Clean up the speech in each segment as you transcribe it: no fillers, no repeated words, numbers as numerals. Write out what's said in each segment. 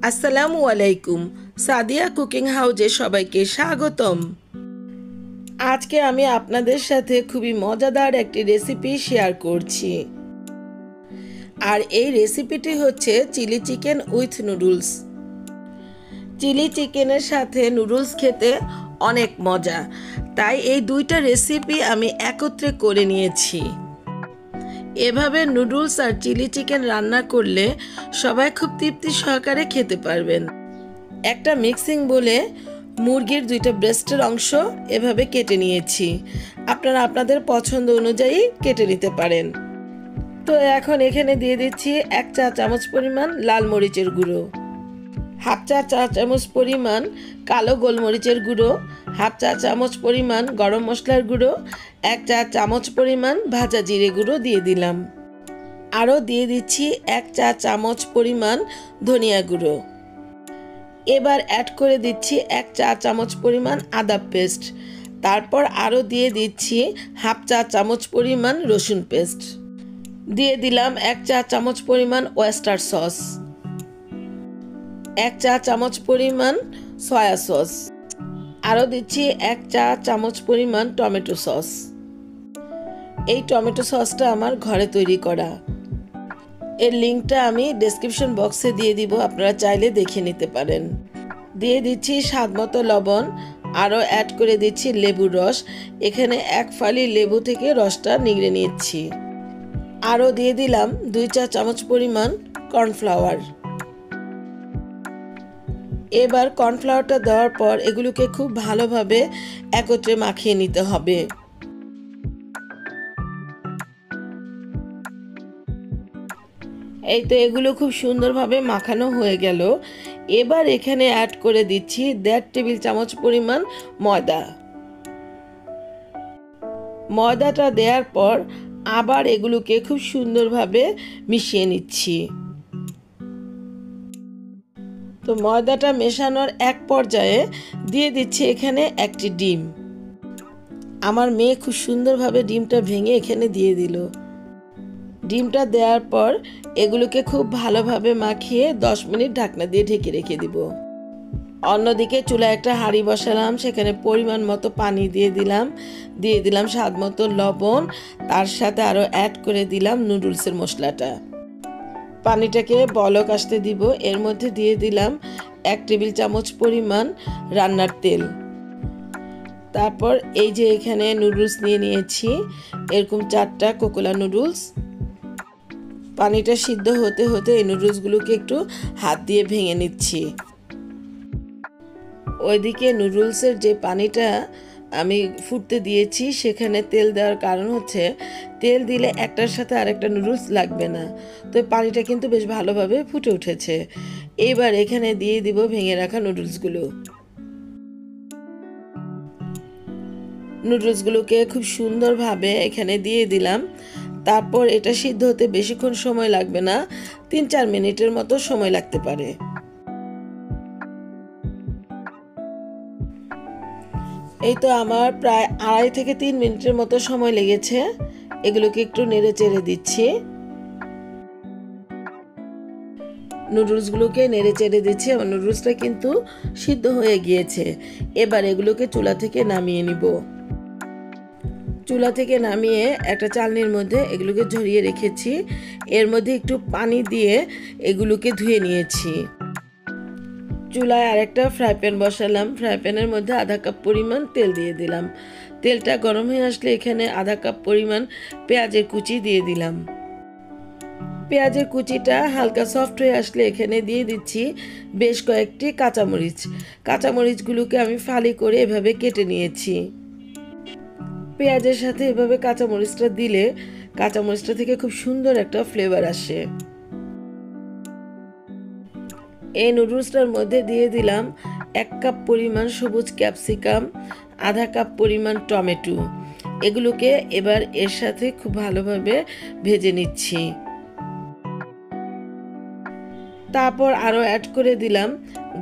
আসসালামু আলাইকুম। সাদিয়া কুকিং হাউজে সবাইকে স্বাগতম। আজকে আমি আপনাদের সাথে খুবই মজাদার একটি রেসিপি শেয়ার করছি। আর এই রেসিপিটি হচ্ছে chilli chicken with noodles. Chilli চিকেনের সাথে নুডলস খেতে অনেক মজা, তাই এই দুইটা রেসিপি আমি একত্রে করে নিয়েছি। এভাবে নুডলস আর চিলি চিকেন রান্না করলে সবাই খুব তৃপ্তি সহকারে খেতে পারবেন। একটা মিক্সিং বলে মুরগির দুইটা ব্রেস্টের অংশ এভাবে কেটে নিয়েছি। আপনারা আপনাদের পছন্দ অনুযায়ী কেটে নিতে পারেন। তো এখন এখানে দিয়ে দিচ্ছি 1 চা চামচ পরিমাণ লাল মরিচের গুঁড়ো, হাফ চা চামচ পরিমাণ কালো গোলমরিচের গুঁড়ো, হাফ চা চামচ পরিমাণ গরম মশলার গুঁড়ো, 1 চা চামচ পরিমাণ ভাজা জিরে গুঁড়ো দিয়ে দিলাম। আরও দিয়ে দিচ্ছি 1 চা চামচ পরিমাণ ধনিয়া গুঁড়ো। এবার অ্যাড করে দিচ্ছি 1 চা চামচ পরিমাণ আদা পেস্ট। তারপর আরও দিয়ে দিচ্ছি হাফ চা চামচ পরিমাণ রসুন পেস্ট। দিয়ে দিলাম 1 চা চামচ পরিমাণ ওয়েস্টার সস, 1 চা চামচ পরিমাণ সয়া সস। আরও দিচ্ছি 1 চা চামচ পরিমাণ টমেটো সস। এই টমেটো সসটা আমার ঘরে তৈরি করা। এর লিঙ্কটা আমি ডেসক্রিপশন বক্সে দিয়ে দিব, আপনারা চাইলে দেখে নিতে পারেন। দিয়ে দিচ্ছি স্বাদমতো লবণ। আরও অ্যাড করে দিচ্ছি লেবুর রস। এখানে 1 ফালি লেবু থেকে রসটা নিগড়ে নিচ্ছি। আরও দিয়ে দিলাম 2 চা চামচ পরিমাণ কর্নফ্লাওয়ার। এবার কর্নফ্লাওয়ারটা দেওয়ার পর এগুলোকে খুব ভালোভাবে একত্রে মাখিয়ে নিতে হবে। এই তো এগুলো খুব সুন্দরভাবে মাখানো হয়ে গেল। এবার এখানে অ্যাড করে দিচ্ছি 1.5 টেবিল চামচ পরিমাণ ময়দা। ময়দাটা দেওয়ার পর আবার এগুলোকে খুব সুন্দরভাবে মিশিয়ে নিচ্ছি। তো ময়দাটা মেশানোর এক পর্যায়ে দিয়ে দিচ্ছি এখানে একটি ডিম। আমার মেয়ে খুব সুন্দরভাবে ডিমটা ভেঙে এখানে দিয়ে দিল। ডিমটা দেওয়ার পর এগুলোকে খুব ভালোভাবে মাখিয়ে 10 মিনিট ঢাকনা দিয়ে ঢেকে রেখে দিব। অন্যদিকে চুলায় একটা হাঁড়ি বসালাম, সেখানে পরিমাণ মতো পানি দিয়ে দিলাম স্বাদ মতো লবণ। তার সাথে আরও অ্যাড করে দিলাম নুডলসের মশলাটা। পানিটাকে বলক আসতে দিব। এর মধ্যে দিয়ে দিলাম 1 টেবিল চামচ পরিমাণ রান্নার তেল। তারপর এই যে এখানে নুডলস নিয়ে নিয়েছি, এরকম 4টা কোকোলা নুডলস। পানিটা সিদ্ধ হতে হতে এই নুডলসগুলোকে একটু হাত দিয়ে ভেঙে নিচ্ছি। ওইদিকে নুডলসের যে পানিটা আমি ফুটতে দিয়েছি সেখানে তেল দেওয়ার কারণ হচ্ছে তেল দিলে একটার সাথে আরেকটা নুডলস লাগবে না। তো পানিটা কিন্তু বেশ ভালোভাবে ফুটে উঠেছে। এবার এখানে দিয়ে দিব ভেঙে রাখা নুডলসগুলোকে খুব সুন্দরভাবে এখানে দিয়ে দিলাম। তারপর এটা সিদ্ধ হতে বেশিক্ষণ সময় লাগবে না, 3-4 মিনিটের মতো সময় লাগতে পারে। এই তো আমার প্রায় 2.5 থেকে 3 মিনিটের মতো সময় লেগেছে। এগুলোকে একটু নেড়ে চেড়ে দিচ্ছি। নুডলসগুলোকে নেড়ে চেড়ে দিচ্ছি। আমার নুডলসটা কিন্তু সিদ্ধ হয়ে গিয়েছে। এবার এগুলোকে চুলা থেকে নামিয়ে নিব। চুলা থেকে নামিয়ে একটা চালনির মধ্যে এগুলোকে ঝরিয়ে রেখেছি। এর মধ্যে একটু পানি দিয়ে এগুলোকে ধুয়ে নিয়েছি। চুলায় আরেকটা ফ্রাই প্যান বসালাম। ফ্রাই প্যানের মধ্যে আধা কাপ পরিমাণ তেল দিয়ে দিলাম। তেলটা গরম হয়ে আসলে এখানে আধা কাপ পরিমাণ পেঁয়াজের কুচি দিয়ে দিলাম। পেঁয়াজের কুচিটা হালকা সফট হয়ে আসলে এখানে দিয়ে দিচ্ছি বেশ কয়েকটি কাঁচামরিচ। কাঁচামরিচগুলোকে আমি ফালি করে এভাবে কেটে নিয়েছি। পেঁয়াজের সাথে এভাবে কাঁচামরিচটা দিলে কাঁচামরিচটা থেকে খুব সুন্দর একটা ফ্লেভার আসে। এই নুডলসটার মধ্যে দিয়ে দিলাম 1 কাপ পরিমাণ সবুজ ক্যাপসিকাম, আধা কাপ পরিমাণ টমেটো। এগুলোকে এবার এর সাথে খুব ভালোভাবে ভেজে নিচ্ছি। তারপর আরও অ্যাড করে দিলাম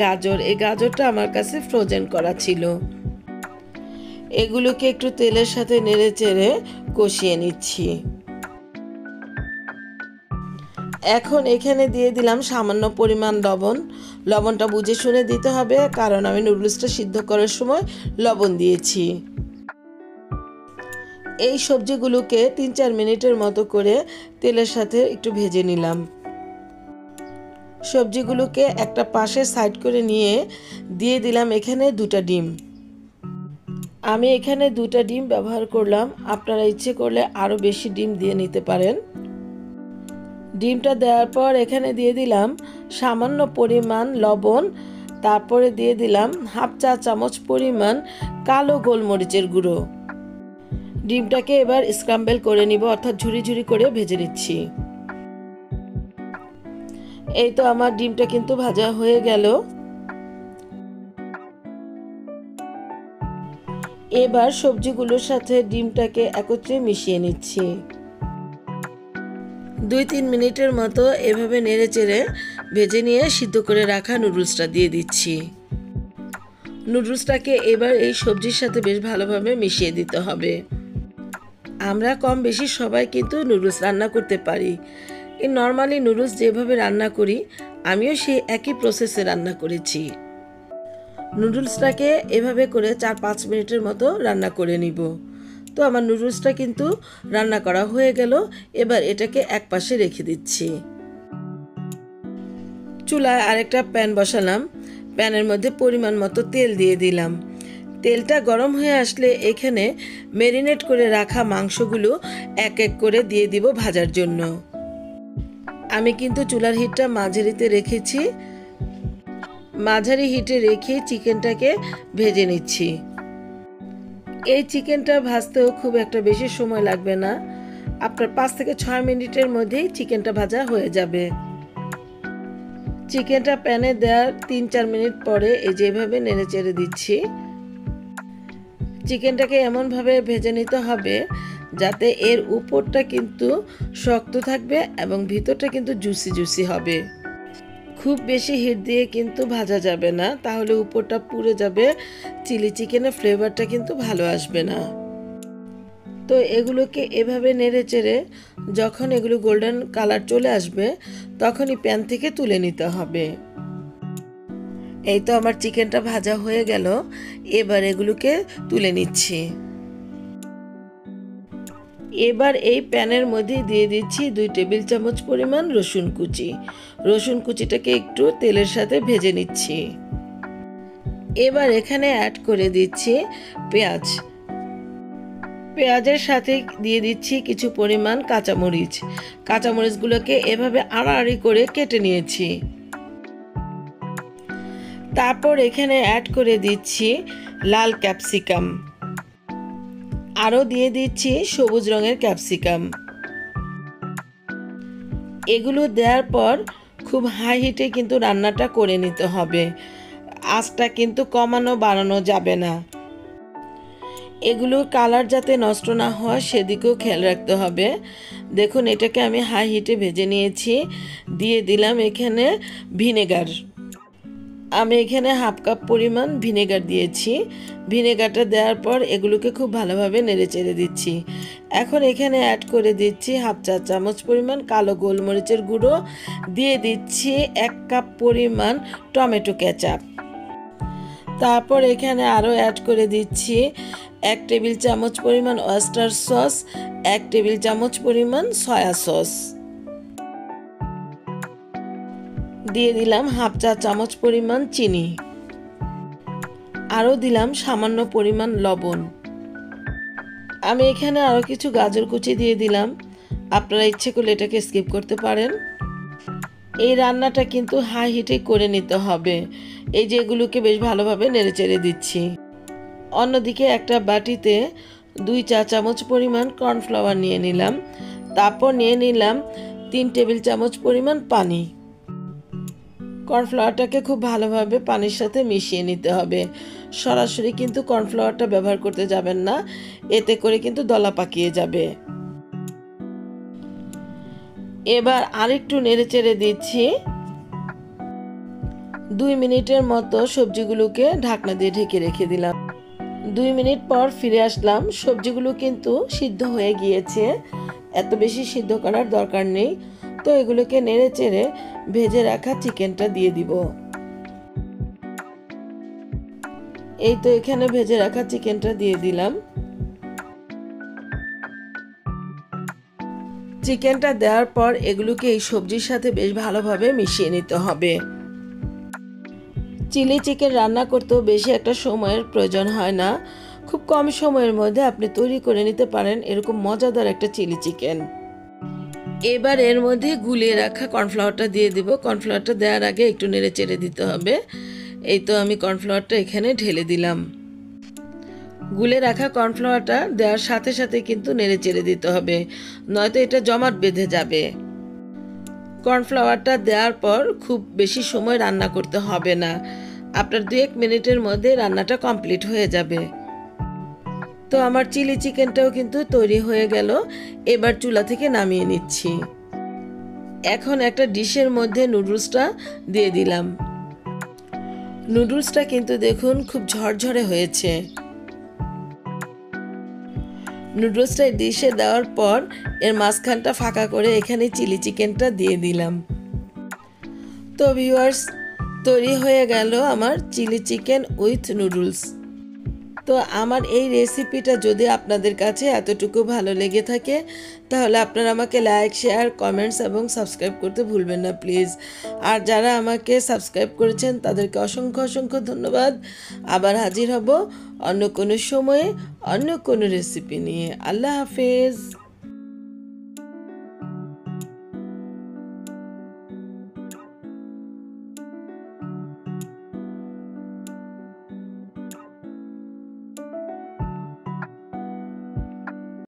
গাজর। এই গাজরটা আমার কাছে ফ্রোজেন করা ছিল। এগুলোকে একটু তেলের সাথে নেড়ে চেড়ে কষিয়ে নিচ্ছি। এখন এখানে দিয়ে দিলাম সামান্য পরিমাণ লবণ। লবণটা বুঝে শুনে দিতে হবে, কারণ আমি নুডলসটা সিদ্ধ করার সময় লবণ দিয়েছি। এই সবজিগুলোকে 3-4 মিনিটের মতো করে তেলের সাথে একটু ভেজে নিলাম। সবজিগুলোকে একটা পাশে সাইড করে নিয়ে দিয়ে দিলাম এখানে 2টা ডিম। আমি এখানে 2টা ডিম ব্যবহার করলাম, আপনারা ইচ্ছে করলে আরও বেশি ডিম দিয়ে নিতে পারেন। ডিমটা দেওয়ার পর এখানে দিয়ে দিলাম সামান্য পরিমাণ লবণ, তারপরে দিয়ে দিলাম হাফ চা চামচ পরিমাণ কালো গোলমরিচের গুঁড়ো। ডিমটাকে এবার স্ক্রাম্বল করে নিব, অর্থাৎ ঝুরি ঝুরি করে ভেজে নিচ্ছি। এই তো আমার ডিমটা কিন্তু ভাজা হয়ে গেল। এবার সবজিগুলোর সাথে ডিমটাকে একত্রে মিশিয়ে নিচ্ছি। 2-3 মিনিটের মতো এভাবে নেড়ে চেড়ে ভেজে নিয়ে সিদ্ধ করে রাখা নুডলসটা দিয়ে দিচ্ছি। নুডলসটাকে এবার এই সবজির সাথে বেশ ভালোভাবে মিশিয়ে দিতে হবে। আমরা কম বেশি সবাই কিন্তু নুডলস রান্না করতে পারি। এই নর্মালি নুডলস যেভাবে রান্না করি আমিও সেই একই প্রসেসে রান্না করেছি। নুডলসটাকে এভাবে করে 4-5 মিনিটের মতো রান্না করে নিব। তো আমার নুডলসটা কিন্তু রান্না করা হয়ে গেল। এবার এটাকে এক পাশে রেখে দিচ্ছি। চুলায় আরেকটা প্যান বসালাম। প্যানের মধ্যে পরিমাণ মতো তেল দিয়ে দিলাম। তেলটা গরম হয়ে আসলে এখানে ম্যারিনেট করে রাখা মাংসগুলো এক এক করে দিয়ে দিব ভাজার জন্য। আমি কিন্তু চুলার হিটটা মাঝারিতে রেখেছি। মাঝারি হিটে রেখে চিকেনটাকে ভেজে নিচ্ছি। এই চিকেনটা ভাজতেও খুব একটা বেশি সময় লাগবে না, আপনার 5 থেকে 6 মিনিটের মধ্যেই চিকেনটা ভাজা হয়ে যাবে। চিকেনটা প্যানে দেওয়ার 3-4 মিনিট পরে এই যেভাবে নেড়ে চেড়ে দিচ্ছি। চিকেনটাকে এমনভাবে ভেজে নিতে হবে যাতে এর উপরটা কিন্তু শক্ত থাকবে এবং ভিতরটা কিন্তু জুসি জুসি হবে। খুব বেশি হিট দিয়ে কিন্তু ভাজা যাবে না, তাহলে উপরটা পুড়ে যাবে, চিলি চিকেনের ফ্লেভারটা কিন্তু ভালো আসবে না। তো এগুলোকে এভাবে নেড়ে চেড়ে যখন এগুলো গোল্ডেন কালার চলে আসবে তখনই প্যান থেকে তুলে নিতে হবে। এই তো আমার চিকেনটা ভাজা হয়ে গেল। এবার এগুলোকে তুলে নিচ্ছি। এবার এই প্যানের মধ্যে দিয়ে দিচ্ছি 2 টেবিল চামচ পরিমাণ রসুন কুচি। রসুন কুচিটাকে একটু তেলের সাথে ভেজে নিচ্ছি। এবার এখানে অ্যাড করে দিচ্ছি পেঁয়াজ। পেঁয়াজের সাথে দিয়ে দিচ্ছি কিছু পরিমাণ কাঁচামরিচ। কাঁচামরিচগুলোকে এভাবে আড়াআড়ি করে কেটে নিয়েছি। তারপর এখানে অ্যাড করে দিচ্ছি লাল ক্যাপসিকাম। আরও দিয়ে দিচ্ছি সবুজ রঙের ক্যাপসিকাম। এগুলো দেওয়ার পর খুব হাই হিটে কিন্তু রান্নাটা করে নিতে হবে। আঁচটা কিন্তু কমানো বাড়ানো যাবে না। এগুলোর কালার যাতে নষ্ট না হয় সেদিকেও খেয়াল রাখতে হবে। দেখুন এটাকে আমি হাই হিটে ভেজে নিয়েছি। দিয়ে দিলাম এখানে ভিনেগার। আমি এখানে হাফ কাপ পরিমাণ ভিনেগার দিয়েছি। ভিনেগারটা দেওয়ার পর এগুলোকে খুব ভালোভাবে নেড়ে চেড়ে দিচ্ছি। এখন এখানে অ্যাড করে দিচ্ছি হাফ চা চামচ পরিমাণ কালো গোলমরিচের গুঁড়ো। দিয়ে দিচ্ছি 1 কাপ পরিমাণ টমেটো কেচাপ। তারপর এখানে আরও অ্যাড করে দিচ্ছি 1 টেবিল চামচ পরিমাণ ওয়েস্টার সস, 1 টেবিল চামচ পরিমাণ সয়া সস। দিয়ে দিলাম হাফ চা চামচ পরিমাণ চিনি। আরও দিলাম সামান্য পরিমাণ লবণ। আমি এখানে আরও কিছু গাজর কুচি দিয়ে দিলাম, আপনারা ইচ্ছে করলে এটাকে স্কিপ করতে পারেন। এই রান্নাটা কিন্তু হাই হিটে করে নিতে হবে। এই যে এগুলোকে বেশ ভালোভাবে নেড়ে চেড়ে দিচ্ছি। অন্যদিকে একটা বাটিতে 2 চা চামচ পরিমাণ কর্নফ্লাওয়ার নিয়ে নিলাম। তারপর নিয়ে নিলাম 3 টেবিল চামচ পরিমাণ পানি। কর্নফ্লাওয়ারটাকে খুব ভালোভাবে পানির সাথে মিশিয়ে নিতে হবে। সরাসরি কিন্তু কর্নফ্লাওয়ারটা ব্যবহার করতে যাবেন না, এতে করে কিন্তু দলা পাকিয়ে যাবে। এবার আরেকটু নেড়ে চেড়ে দিচ্ছি। 2 মিনিটের মতো সবজিগুলোকে ঢাকনা দিয়ে ঢেকে রেখে দিলাম। 2 মিনিট পর ফিরে আসলাম। সবজিগুলো কিন্তু সিদ্ধ হয়ে গিয়েছে, এত বেশি সিদ্ধ করার দরকার নেই। তো এগুলোকে নেড়ে চেড়ে ভেজে রাখা চিকেনটা দিয়ে দিব। এই তো এখানে ভেজে রাখা চিকেনটা দিয়ে দিলাম। চিকেনটা দেওয়ার পর এগুলোকে এই সবজির সাথে বেশ ভালোভাবে মিশিয়ে নিতে হবে। চিলি চিকেন রান্না করতেও বেশি একটা সময়ের প্রয়োজন হয় না, খুব কম সময়ের মধ্যে আপনি তৈরি করে নিতে পারেন এরকম মজাদার একটা চিলি চিকেন। এবার এর মধ্যে গুলিয়ে রাখা কর্নফ্লাওয়ারটা দিয়ে দিব। কর্নফ্লাওয়ারটা দেওয়ার আগে একটু নেড়ে চেড়ে দিতে হবে। এই তো আমি কর্নফ্লাওয়ারটা এখানে ঢেলে দিলাম। গুলে রাখা কর্নফ্লাওয়ারটা দেওয়ার সাথে সাথে কিন্তু নেড়ে চেড়ে দিতে হবে, নয়তো এটা জমাট বেঁধে যাবে। কর্নফ্লাওয়ারটা দেওয়ার পর খুব বেশি সময় রান্না করতে হবে না, আপনার 2-1 মিনিটের মধ্যে রান্নাটা কমপ্লিট হয়ে যাবে। তো আমার চিলি চিকেনটাও কিন্তু তৈরি হয়ে গেল। এবার চুলা থেকে নামিয়ে নিচ্ছি। এখন একটা ডিশের মধ্যে নুডলসটা দিয়ে দিলাম। নুডলসটা কিন্তু দেখুন খুব ঝরঝরে হয়েছে। নুডলসটা ডিশে দেওয়ার পর এর মাঝখানটা ফাঁকা করে এখানে চিলি চিকেনটা দিয়ে দিলাম। তো ভিউয়ার্স, তৈরি হয়ে গেল আমার চিলি চিকেন উইথ নুডলস। তো আমার এই রেসিপিটা যদি আপনাদের কাছে এতটুকু ভালো লেগে থাকে তাহলে আপনারা আমাকে লাইক, শেয়ার, কমেন্টস এবং সাবস্ক্রাইব করতে ভুলবেন না প্লিজ। আর যারা আমাকে সাবস্ক্রাইব করেছেন তাদেরকে অসংখ্য অসংখ্য ধন্যবাদ। আবার হাজির হব অন্য কোনো সময়ে অন্য কোনো রেসিপি নিয়ে। আল্লাহ হাফেজ।